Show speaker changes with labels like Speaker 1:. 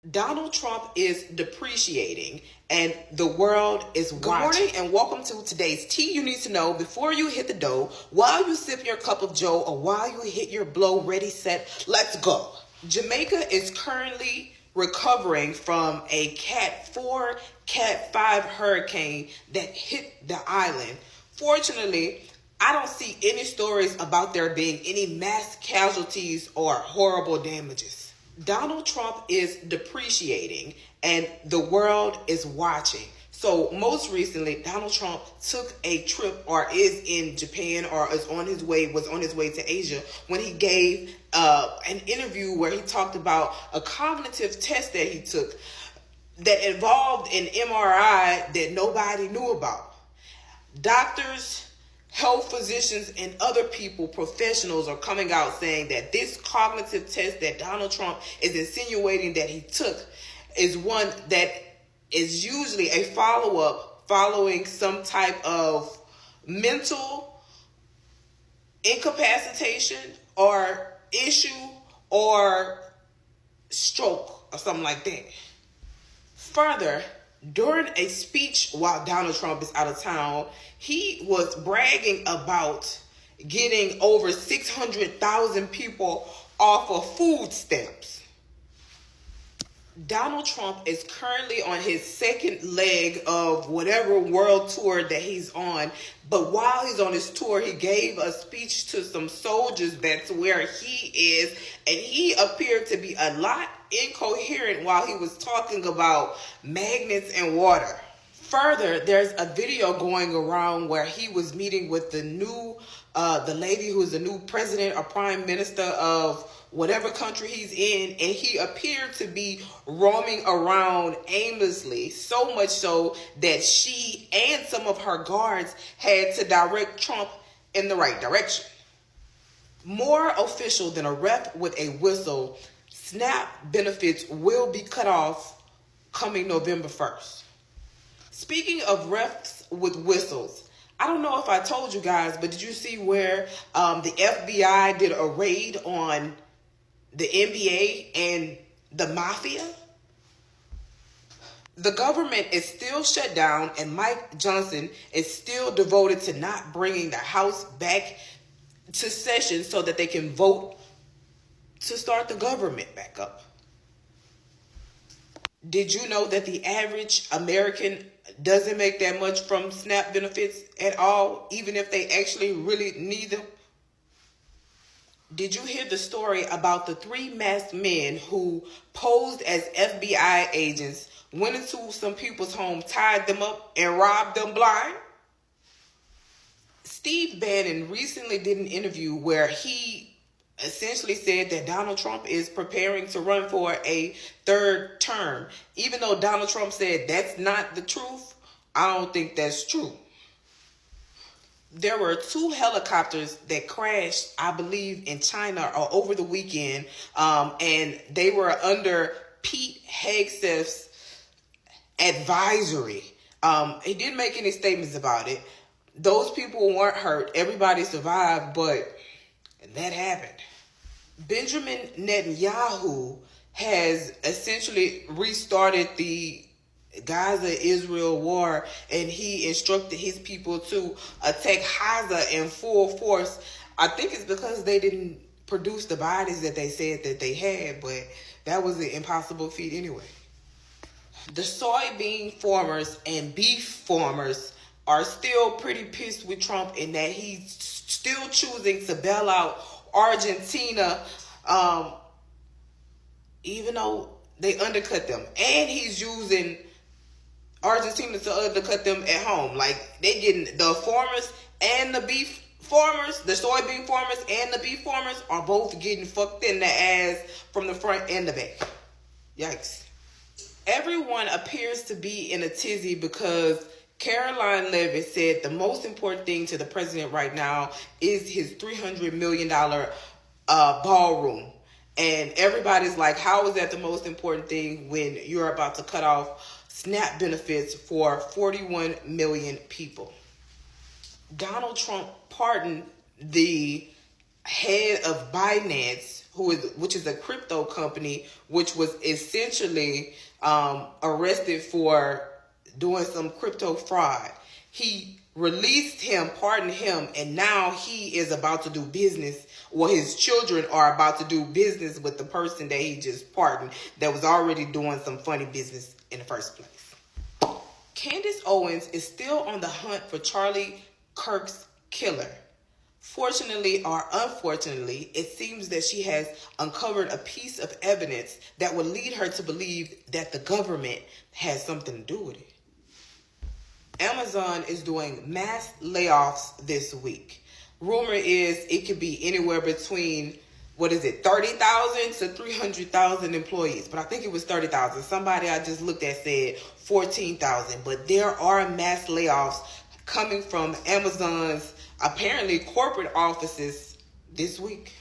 Speaker 1: Donald Trump is depreciating and the world is watching. Good morning and welcome to today's tea you need to know before you hit the dough, while you sip your cup of joe, or while you hit your blow. Ready, set, let's go. Jamaica is currently recovering from a Cat 4, Cat 5 hurricane that hit the island. Fortunately, I don't see any stories about there being any mass casualties or horrible damages. Donald Trump is depreciating and the world is watching. So most recently, Donald Trump took a trip, or is in Japan, or was on his way to Asia, when he gave an interview where he talked about a cognitive test that he took that involved an MRI that nobody knew about. Doctors, health physicians, and other people, professionals, are coming out saying that this cognitive test that Donald Trump is insinuating that he took is one that is usually a follow-up following some type of mental incapacitation or issue or stroke or something like that. Further, during a speech while Donald Trump is out of town, he was bragging about getting over 600,000 people off of food stamps. Donald Trump is currently on his second leg of whatever world tour that he's on. But while he's on his tour, he gave a speech to some soldiers. That's where he is. And he appeared to be a lot incoherent while he was talking about magnets and water. Further, there's a video going around where he was meeting with the lady who is the new president or prime minister of whatever country he's in, and he appeared to be roaming around aimlessly, so much so that she and some of her guards had to direct Trump in the right direction. More official than a ref with a whistle, SNAP benefits will be cut off coming November 1st. Speaking of refs with whistles, I don't know if I told you guys, but did you see where the FBI did a raid on the NBA and the mafia? The government is still shut down, and Mike Johnson is still devoted to not bringing the House back to session so that they can vote to start the government back up. Did you know that the average American doesn't make that much from SNAP benefits at all, even if they actually really need them? Did you hear the story about the 3 masked men who posed as FBI agents, went into some people's home, tied them up, and robbed them blind? Steve Bannon recently did an interview where he essentially said that Donald Trump is preparing to run for a 3rd term. Even though Donald Trump said that's not the truth, I don't think that's true. There were 2 helicopters that crashed, I believe, in China or over the weekend, and they were under Pete Hegseth's advisory. He didn't make any statements about it. Those people weren't hurt. Everybody survived, but that happened. Benjamin Netanyahu has essentially restarted the Gaza-Israel war, and he instructed his people to attack Gaza in full force. I think it's because they didn't produce the bodies that they said that they had, but that was an impossible feat anyway. The soybean farmers and beef farmers are still pretty pissed with Trump in that he's still choosing to bail out Argentina, even though they undercut them. And he's using Argentina to undercut them at home. Like, they getting the farmers and the beef farmers, the soybean farmers and the beef farmers are both getting fucked in the ass from the front and the back. Yikes. Everyone appears to be in a tizzy because Caroline Levitt said the most important thing to the president right now is his $300 million ballroom. And everybody's like, how is that the most important thing when you're about to cut off SNAP benefits for 41 million people? Donald Trump pardoned the head of Binance, which is a crypto company, which was essentially arrested for doing some crypto fraud. He released him, pardoned him, and now he is about to do business, or his children are about to do business with the person that he just pardoned that was already doing some funny business in the first place. Candace Owens is still on the hunt for Charlie Kirk's killer. Fortunately or unfortunately, it seems that she has uncovered a piece of evidence that would lead her to believe that the government has something to do with it. Amazon is doing mass layoffs this week. Rumor is it could be anywhere between, 30,000 to 300,000 employees. But I think it was 30,000. Somebody I just looked at said 14,000. But there are mass layoffs coming from Amazon's apparently corporate offices this week.